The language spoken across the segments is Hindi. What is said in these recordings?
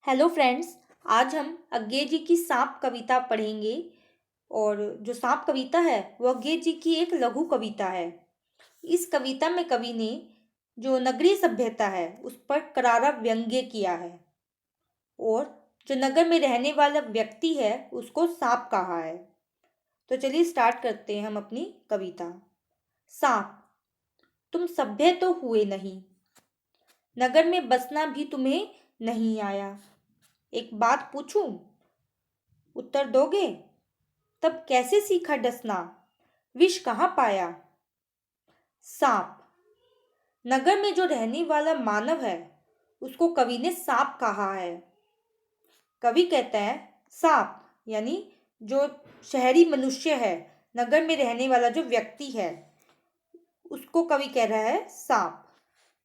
Hello friends. आज हम अज्ञे जी की सांप कविता पढ़ेंगे। और जो सांप कविता है वो अज्ञे जी की एक लघु कविता है। इस कविता में कवि ने जो नगरीय सभ्यता है उस पर करारा व्यंग्य किया है और जो नगर में रहने वाला व्यक्ति है उसको सांप कहा है। तो चलिए स्टार्ट करते हैं हम अपनी कविता। सांप, तुम सभ्य तो हुए नहीं, नगर में बसना भी तुम्हें नहीं आया। एक बात पूछूं, उत्तर दोगे? तब कैसे सीखा डसना, विष कहाँ पाया? सांप, नगर में जो रहने वाला मानव है उसको कवि ने सांप कहा है। कवि कहता है सांप यानी जो शहरी मनुष्य है, नगर में रहने वाला जो व्यक्ति है उसको कवि कह रहा है सांप।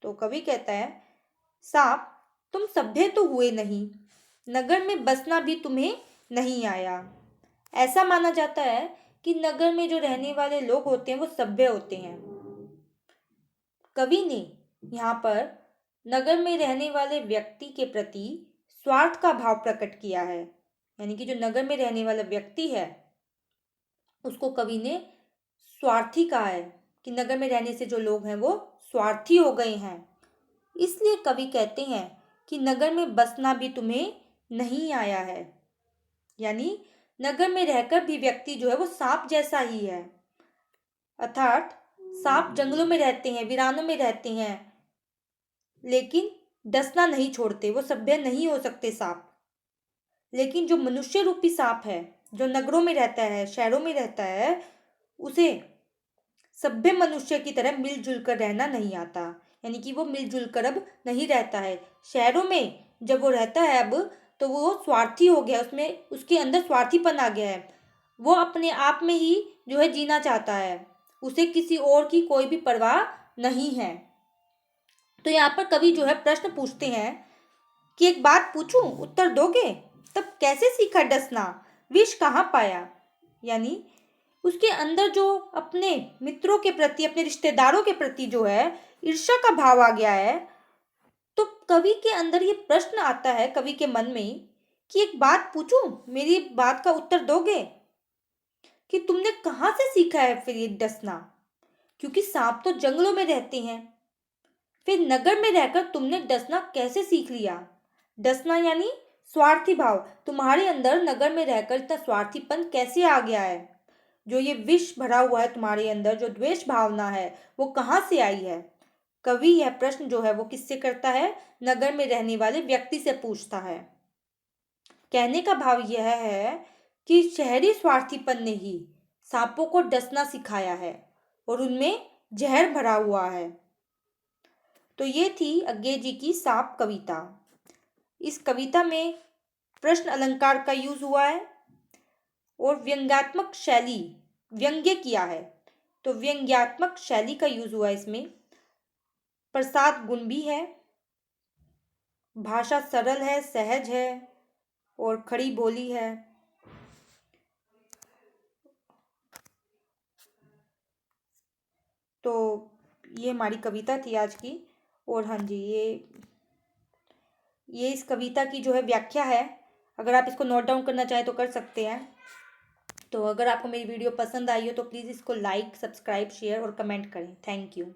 तो कवि कहता है सांप, तुम सभ्य तो हुए नहीं, नगर में बसना भी तुम्हें नहीं आया। ऐसा माना जाता है कि नगर में जो रहने वाले लोग होते हैं वो सभ्य होते हैं। कवि ने यहाँ पर नगर में रहने वाले व्यक्ति के प्रति स्वार्थ का भाव प्रकट किया है। यानी कि जो नगर में रहने वाला व्यक्ति है उसको कवि ने स्वार्थी कहा है कि नगर में रहने से जो लोग हैं वो स्वार्थी हो गए हैं। इसलिए कवि कहते हैं कि नगर में बसना भी तुम्हें नहीं आया है। यानी नगर में रहकर भी व्यक्ति जो है वो सांप जैसा ही है। अर्थात सांप जंगलों में रहते हैं, वीरानों में रहते हैं, लेकिन डसना नहीं छोड़ते, वो सभ्य नहीं हो सकते सांप। लेकिन जो मनुष्य रूपी सांप है, जो नगरों में रहता है, शहरों में रहता है, उसे सभ्य मनुष्य की तरह मिलजुल कर रहना नहीं आता। यानी कि वो मिलजुल कर अब नहीं रहता है। शहरों में जब वो रहता है अब, तो वो स्वार्थी हो गया, उसमें उसके अंदर स्वार्थीपन आ गया है। वो अपने आप में ही जो है जीना चाहता है, उसे किसी और की कोई भी परवाह नहीं है। तो यहाँ पर कवि जो है प्रश्न पूछते हैं कि एक बात पूछूं, उत्तर दोगे? तब कैसे सीखा डसना, विष कहाँ पाया? यानी उसके अंदर जो अपने मित्रों के प्रति, अपने रिश्तेदारों के प्रति जो है ईर्ष्या का भाव आ गया है। तो कवि के अंदर ये प्रश्न आता है, कवि के मन में, कि एक बात पूछूं, मेरी बात का उत्तर दोगे कि तुमने कहाँ से सीखा है फिर ये डसना? क्योंकि सांप तो जंगलों में रहते हैं, फिर नगर में रहकर तुमने डसना कैसे सीख लिया? डसना यानी स्वार्थी भाव। तुम्हारे अंदर नगर में रहकर इतना स्वार्थीपन कैसे आ गया है? जो ये विष भरा हुआ है तुम्हारे अंदर, जो द्वेष भावना है, वो कहाँ से आई है? कवि यह प्रश्न जो है वो किससे करता है? नगर में रहने वाले व्यक्ति से पूछता है। कहने का भाव यह है कि शहरी स्वार्थीपन ने ही सांपों को डसना सिखाया है और उनमें जहर भरा हुआ है। तो ये थी अज्ञे जी की सांप कविता। इस कविता में प्रश्न अलंकार का यूज हुआ है और व्यंग्यात्मक शैली, व्यंग्य किया है, तो व्यंग्यात्मक शैली का यूज हुआ है इसमें। प्रसाद गुण भी है, भाषा सरल है, सहज है और खड़ी बोली है। तो ये हमारी कविता थी आज की। और हाँ जी, ये इस कविता की जो है व्याख्या है। अगर आप इसको नोट डाउन करना चाहें तो कर सकते हैं। तो अगर आपको मेरी वीडियो पसंद आई हो तो प्लीज़ इसको लाइक, सब्सक्राइब, शेयर और कमेंट करें। Thank you.